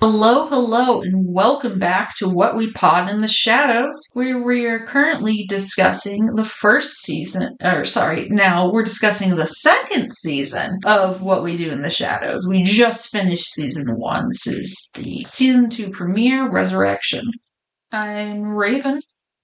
Hello, hello, and welcome back to What We Pod in the Shadows, where we are currently discussing the first season, now we're discussing the second season of What We Do in the Shadows. We just finished season 1. This is the season 2 premiere, Resurrection. I'm Raven.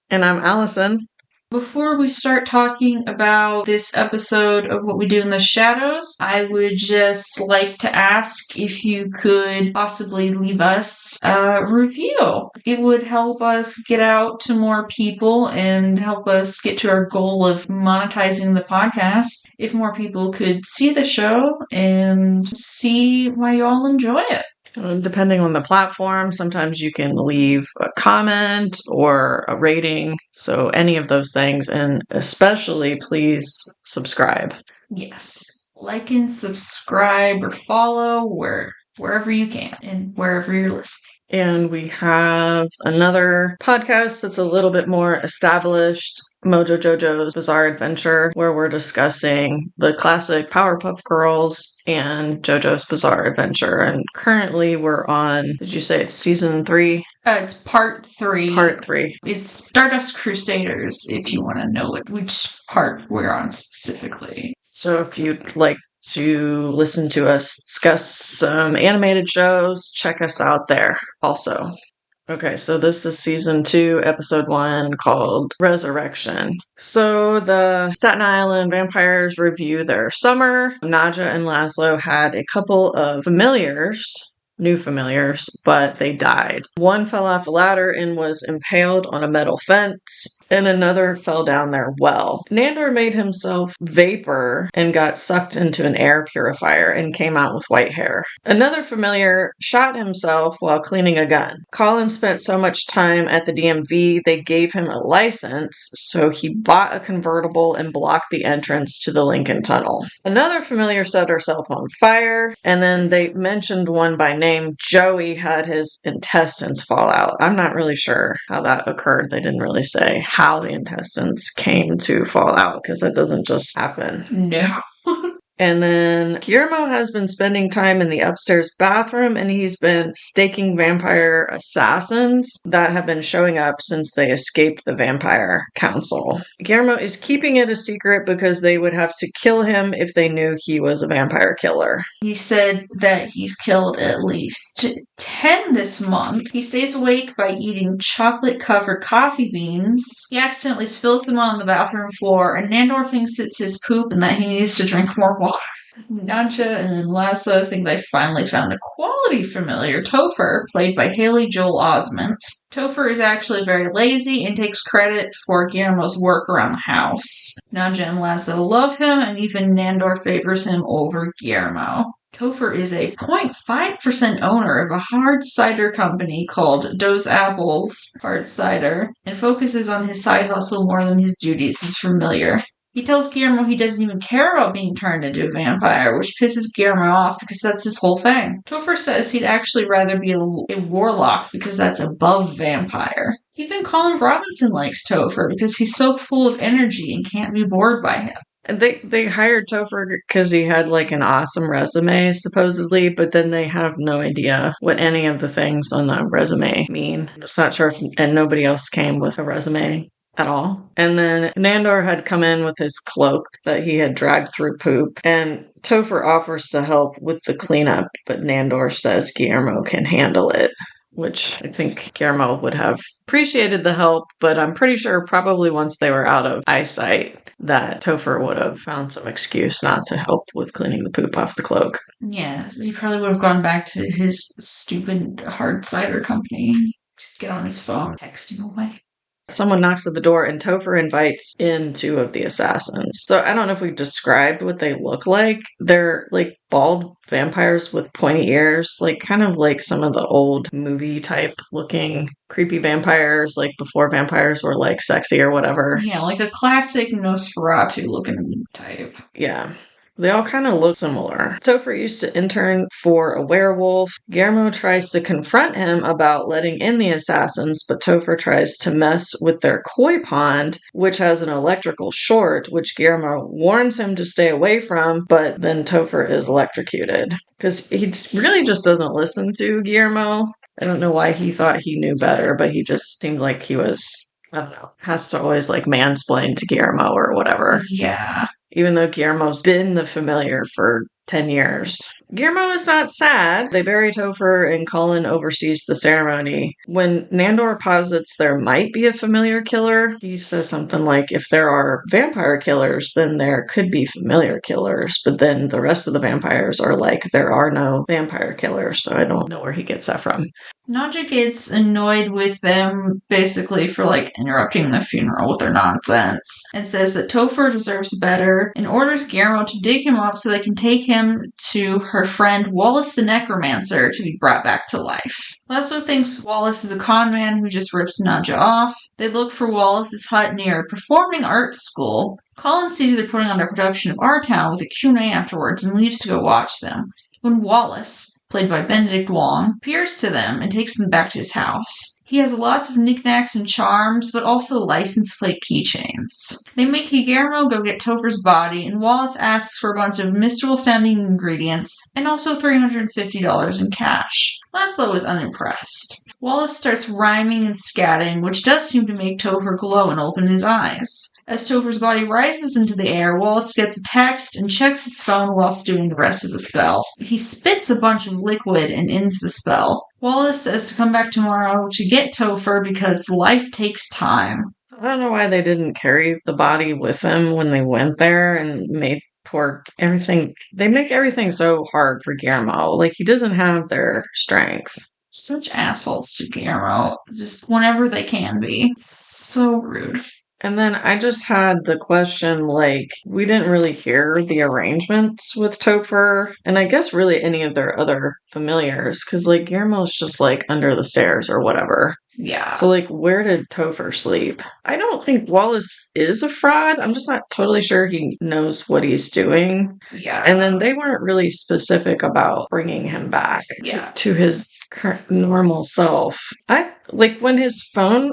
And I'm Alison. Before we start talking about this episode of What We Do in the Shadows, I would just like to ask if you could possibly leave us a review. It would help us get out to more people and help us get to our goal of monetizing the podcast. If more people could see the show and see why you all enjoy it. Depending on the platform, sometimes you can leave a comment or a rating. So any of those things, and especially please subscribe. Yes. Like and subscribe or follow wherever you can and wherever you're listening. And we have another podcast that's a little bit more established, Mojo Jojo's Bizarre Adventure, where we're discussing the classic Powerpuff Girls and JoJo's Bizarre Adventure. And currently we're on, did you say it's season 3? It's part 3. Part 3. It's Stardust Crusaders, if you want to know which part we're on specifically. So if you'd like to listen to us discuss some animated shows, check us out there also. Okay, so this is season 2, episode 1, called Resurrection. So the Staten Island vampires review their summer. Nadja and Laszlo had a couple of new familiars, but they died. One fell off a ladder and was impaled on a metal fence, and another fell down their well. Nandor made himself vapor and got sucked into an air purifier and came out with white hair. Another familiar shot himself while cleaning a gun. Colin spent so much time at the DMV, they gave him a license, so he bought a convertible and blocked the entrance to the Lincoln Tunnel. Another familiar set herself on fire, and then they mentioned one by name. Joey had his intestines fall out. I'm not really sure how that occurred. They didn't really say how the intestines came to fall out, because that doesn't just happen. No. And then Guillermo has been spending time in the upstairs bathroom, and he's been staking vampire assassins that have been showing up since they escaped the vampire council. Guillermo is keeping it a secret because they would have to kill him if they knew he was a vampire killer. He said that he's killed at least 10 this month. He stays awake by eating chocolate-covered coffee beans. He accidentally spills them on the bathroom floor, and Nandor thinks it's his poop and that he needs to drink more water. Nadja and Laszlo think they finally found a quality familiar, Topher, played by Haley Joel Osment. Topher is actually very lazy and takes credit for Guillermo's work around the house. Nadja and Laszlo love him, and even Nandor favors him over Guillermo. Topher is a 0.5% owner of a hard cider company called Doe's Apples Hard Cider, and focuses on his side hustle more than his duties as familiar. He tells Guillermo he doesn't even care about being turned into a vampire, which pisses Guillermo off because that's his whole thing. Topher says he'd actually rather be a warlock because that's above vampire. Even Colin Robinson likes Topher because he's so full of energy and can't be bored by him. And they hired Topher because he had like an awesome resume, supposedly, but then they have no idea what any of the things on the resume mean. I'm just not sure and nobody else came with a resume at all. And then Nandor had come in with his cloak that he had dragged through poop, and Topher offers to help with the cleanup, but Nandor says Guillermo can handle it, which I think Guillermo would have appreciated the help, but I'm pretty sure probably once they were out of eyesight that Topher would have found some excuse not to help with cleaning the poop off the cloak. Yeah, he probably would have gone back to his stupid hard cider company. Just get on his phone, text him away. Someone knocks at the door, and Topher invites in 2 of the assassins. So I don't know if we've described what they look like. They're like bald vampires with pointy ears, like kind of like some of the old movie type looking creepy vampires, like before vampires were like sexy or whatever. Yeah, like a classic Nosferatu looking type. Yeah. They all kind of look similar. Topher used to intern for a werewolf. Guillermo tries to confront him about letting in the assassins, but Topher tries to mess with their koi pond, which has an electrical short, which Guillermo warns him to stay away from, but then Topher is electrocuted. Because he really just doesn't listen to Guillermo. I don't know why he thought he knew better, but he just seemed like he was, I don't know, has to always like mansplain to Guillermo or whatever. Yeah. Even though Guillermo's been the familiar for 10 years. Guillermo is not sad. They bury Topher and Colin oversees the ceremony. When Nandor posits there might be a familiar killer, he says something like, if there are vampire killers, then there could be familiar killers. But then the rest of the vampires are like, there are no vampire killers. So I don't know where he gets that from. Nadja gets annoyed with them basically for like interrupting the funeral with their nonsense and says that Topher deserves better and orders Guillermo to dig him up so they can take him to her friend Wallace the Necromancer to be brought back to life. Laszlo thinks Wallace is a con man who just rips Nadja off. They look for Wallace's hut near a performing arts school. Colin sees they're putting on a production of Our Town with a Q&A afterwards and leaves to go watch them. When Wallace, played by Benedict Wong, appears to them and takes them back to his house. He has lots of knickknacks and charms, but also license plate keychains. They make Guillermo go get Topher's body, and Wallace asks for a bunch of mystical-sounding ingredients and also $350 in cash. Laszlo is unimpressed. Wallace starts rhyming and scatting, which does seem to make Topher glow and open his eyes. As Topher's body rises into the air, Wallace gets a text and checks his phone whilst doing the rest of the spell. He spits a bunch of liquid and ends the spell. Wallace says to come back tomorrow to get Topher because life takes time. I don't know why they didn't carry the body with them when they went there and made poor everything. They make everything so hard for Guillermo. Like, he doesn't have their strength. Such assholes to Guillermo, just whenever they can be. So rude. And then I just had the question, like, we didn't really hear the arrangements with Topher, and I guess really any of their other familiars, because, like, Guillermo's just, like, under the stairs or whatever. Yeah. So, like, where did Topher sleep? I don't think Wallace is a fraud. I'm just not totally sure he knows what he's doing. Yeah. And then they weren't really specific about bringing him back to his normal self. When his phone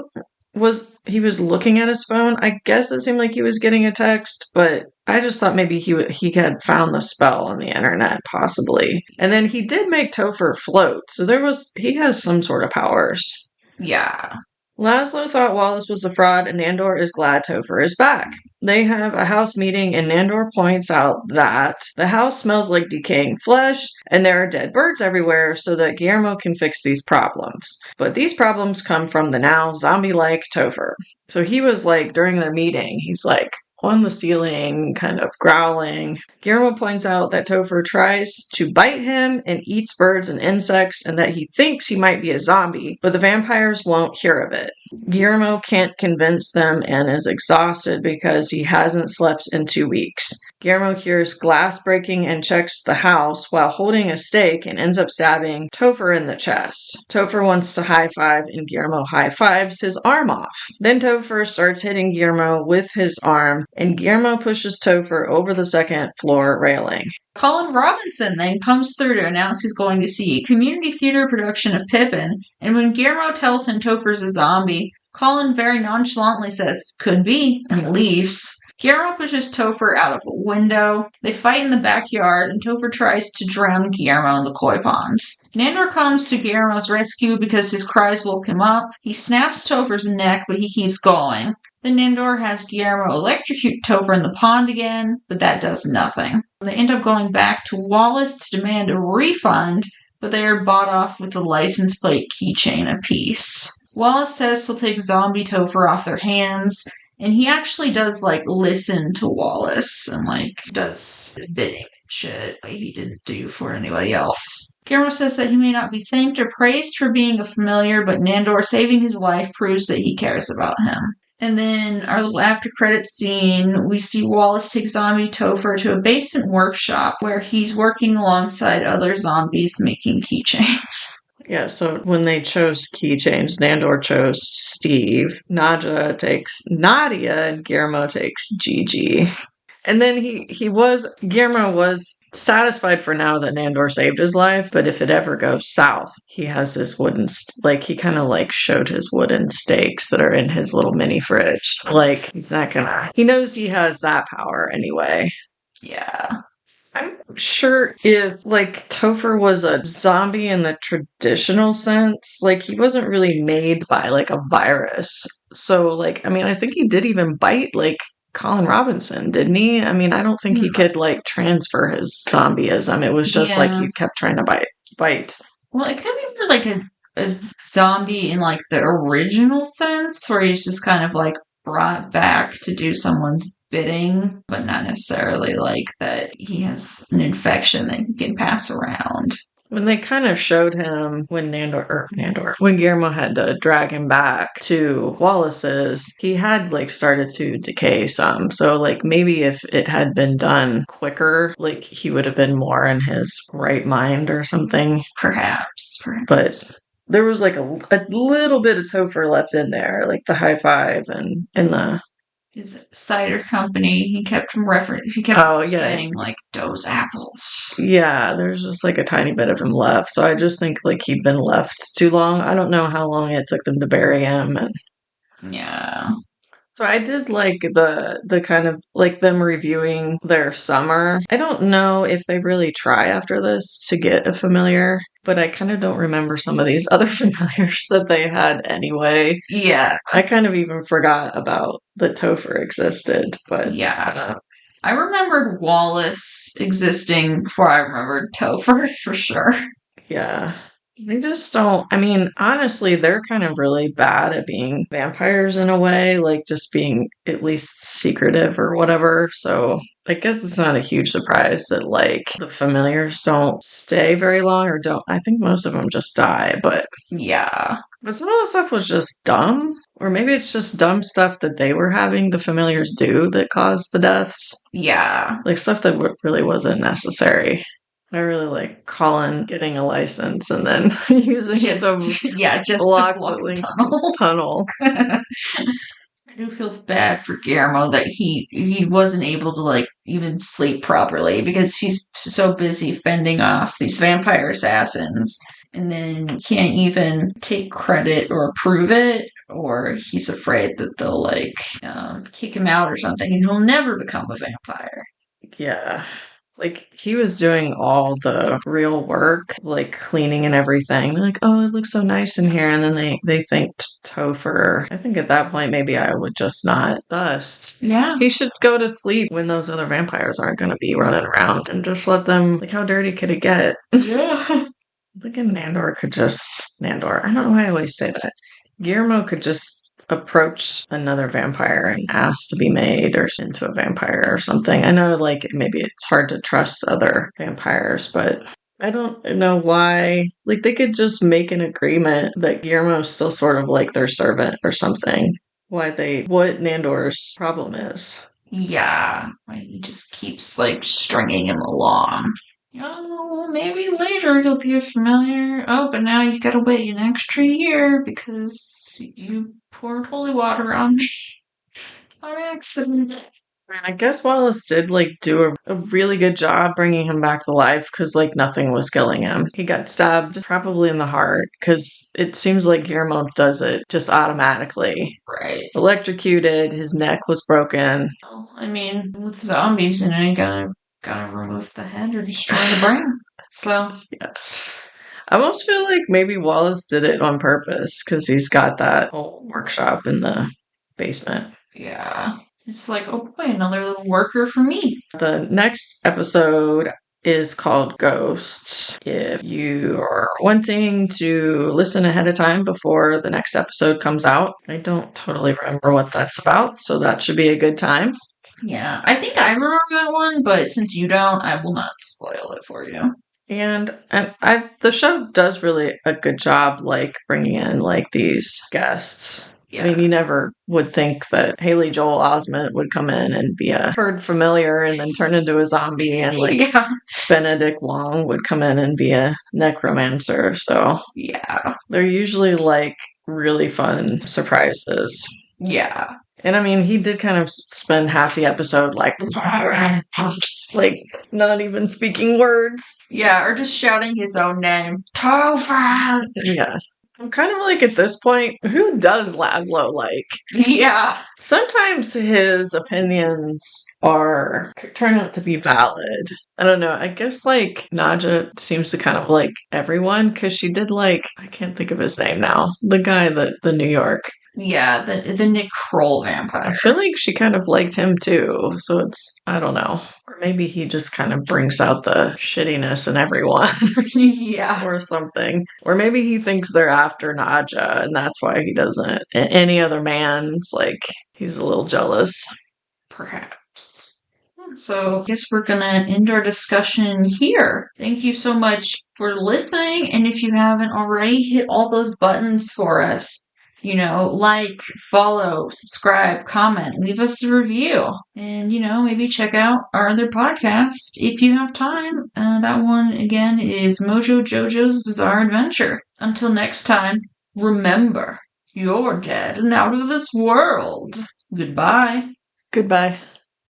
he was looking at his phone. I guess it seemed like he was getting a text, but I just thought maybe he had found the spell on the internet, possibly. And then he did make Topher float, so he has some sort of powers. Yeah. Laszlo thought Wallace was a fraud, and Nandor is glad Topher is back. They have a house meeting, and Nandor points out that the house smells like decaying flesh, and there are dead birds everywhere, so that Guillermo can fix these problems. But these problems come from the now zombie-like Topher. So he was like, during their meeting, he's like, on the ceiling, kind of growling. Guillermo points out that Topher tries to bite him and eats birds and insects, and that he thinks he might be a zombie, but the vampires won't hear of it. Guillermo can't convince them and is exhausted because he hasn't slept in 2 weeks. Guillermo hears glass breaking and checks the house while holding a stake and ends up stabbing Topher in the chest. Topher wants to high-five, and Guillermo high-fives his arm off. Then Topher starts hitting Guillermo with his arm, and Guillermo pushes Topher over the second floor railing. Colin Robinson then comes through to announce he's going to see a community theater production of Pippin, and when Guillermo tells him Topher's a zombie, Colin very nonchalantly says, "Could be," and leaves. Guillermo pushes Topher out of a window. They fight in the backyard, and Topher tries to drown Guillermo in the koi pond. Nandor comes to Guillermo's rescue because his cries woke him up. He snaps Topher's neck, but he keeps going. Then Nandor has Guillermo electrocute Topher in the pond again, but that does nothing. They end up going back to Wallace to demand a refund, but they are bought off with a license plate keychain apiece. Wallace says he'll take zombie Topher off their hands, and he actually does, listen to Wallace and, does his bidding and shit he didn't do for anybody else. Guillermo says that he may not be thanked or praised for being a familiar, but Nandor saving his life proves that he cares about him. And then our little after credits scene, we see Wallace take zombie Topher to a basement workshop where he's working alongside other zombies making keychains. Yeah, so when they chose keychains, Nandor chose Steve, Nadia takes Nadia, and Guillermo takes Gigi. And then Guillermo was satisfied for now that Nandor saved his life, but if it ever goes south, he has this he kind of like showed his wooden stakes that are in his little mini fridge. Like, he knows he has that power anyway. Yeah. I'm sure if, like, Topher was a zombie in the traditional sense, like, he wasn't really made by, like, a virus. So, like, I mean, I think he did even bite, like, Colin Robinson, didn't he? I mean, I don't think he could, like, transfer his zombieism. It was just, like, he kept trying to bite. Well, it could be like a zombie in, like, the original sense, where he's just kind of, like, brought back to do someone's bidding, but not necessarily like that he has an infection that he can pass around. When they kind of showed him when when Guillermo had to drag him back to Wallace's, he had like started to decay some. So like maybe if it had been done quicker, like he would have been more in his right mind or something. Perhaps. But there was like a little bit of Topher left in there, like the high five and his cider company. He kept saying like those apples. Yeah, there's just like a tiny bit of him left. So I just think like he'd been left too long. I don't know how long it took them to bury him. Yeah. So I did like the kind of like them reviewing their summer. I don't know if they really try after this to get a familiar, but I kind of don't remember some of these other familiars that they had anyway. Yeah. I kind of even forgot about that Topher existed, but yeah. I remembered Wallace existing before I remembered Topher for sure. Yeah. They just don't. I mean, honestly, they're kind of really bad at being vampires in a way, like just being at least secretive or whatever. So I guess it's not a huge surprise that like the familiars don't stay very long or don't. I think most of them just die, but yeah. But some of the stuff was just dumb, or maybe it's just dumb stuff that they were having the familiars do that caused the deaths. Yeah. Like stuff that really wasn't necessary. I really like Colin getting a license and then using it to block the tunnel. I do feel bad for Guillermo that he wasn't able to like even sleep properly because he's so busy fending off these vampire assassins, and then can't even take credit or prove it, or he's afraid that they'll like kick him out or something, and he'll never become a vampire. Yeah. Like, he was doing all the real work, like cleaning and everything. They're like, oh, it looks so nice in here. And then they thanked Topher. I think at that point, maybe I would just not dust. Yeah. He should go to sleep when those other vampires aren't going to be running around and just let them, like, how dirty could it get? Yeah. I'm thinking Nandor, I don't know why I always say that. Guillermo could just approach another vampire and ask to be made or into a vampire or something. I know, like, maybe it's hard to trust other vampires, but I don't know why. Like, they could just make an agreement that Guillermo's still sort of like their servant or something. What Nandor's problem is. Yeah. He just keeps, like, stringing him along. Oh, maybe later he'll be a familiar. Oh, but now you gotta wait an extra year because you poured holy water on me on accident. And I guess Wallace did, like, do a really good job bringing him back to life because, like, nothing was killing him. He got stabbed probably in the heart because it seems like Guillermo does it just automatically. Right. Electrocuted, his neck was broken. Well, I mean, with zombies, you gotta remove the head or destroy the brain. So, yeah. I almost feel like maybe Wallace did it on purpose because he's got that whole workshop in the basement. Yeah. It's like, oh boy, another little worker for me. The next episode is called Ghosts. If you are wanting to listen ahead of time before the next episode comes out, I don't totally remember what that's about, so that should be a good time. Yeah, I think I remember that one, but since you don't, I will not spoil it for you. And the show does really a good job, like, bringing in, like, these guests. Yeah. I mean, you never would think that Haley Joel Osment would come in and be a herd familiar and then turn into a zombie, and, like, Benedict Wong would come in and be a necromancer. So, yeah. They're usually, like, really fun surprises. Yeah. And I mean, he did kind of spend half the episode like not even speaking words. Yeah, or just shouting his own name. Topher! Yeah. I'm kind of like, at this point, who does Laszlo like? Yeah. Sometimes his opinions turn out to be valid. I don't know. I guess like Nadja seems to kind of like everyone because she did like, I can't think of his name now. The guy that the New York. Yeah, the Nick Kroll vampire. I feel like she kind of liked him too. So it's, I don't know. Or maybe he just kind of brings out the shittiness in everyone. Yeah. Or something. Or maybe he thinks they're after Nadja and that's why he doesn't. Any other man's like, he's a little jealous. Perhaps. So I guess we're gonna end our discussion here. Thank you so much for listening. And if you haven't already, hit all those buttons for us. You know, like, follow, subscribe, comment, leave us a review. And, you know, maybe check out our other podcast if you have time. That one, again, is Mojo Jojo's Bizarre Adventure. Until next time, remember, you're dead and out of this world. Goodbye. Goodbye.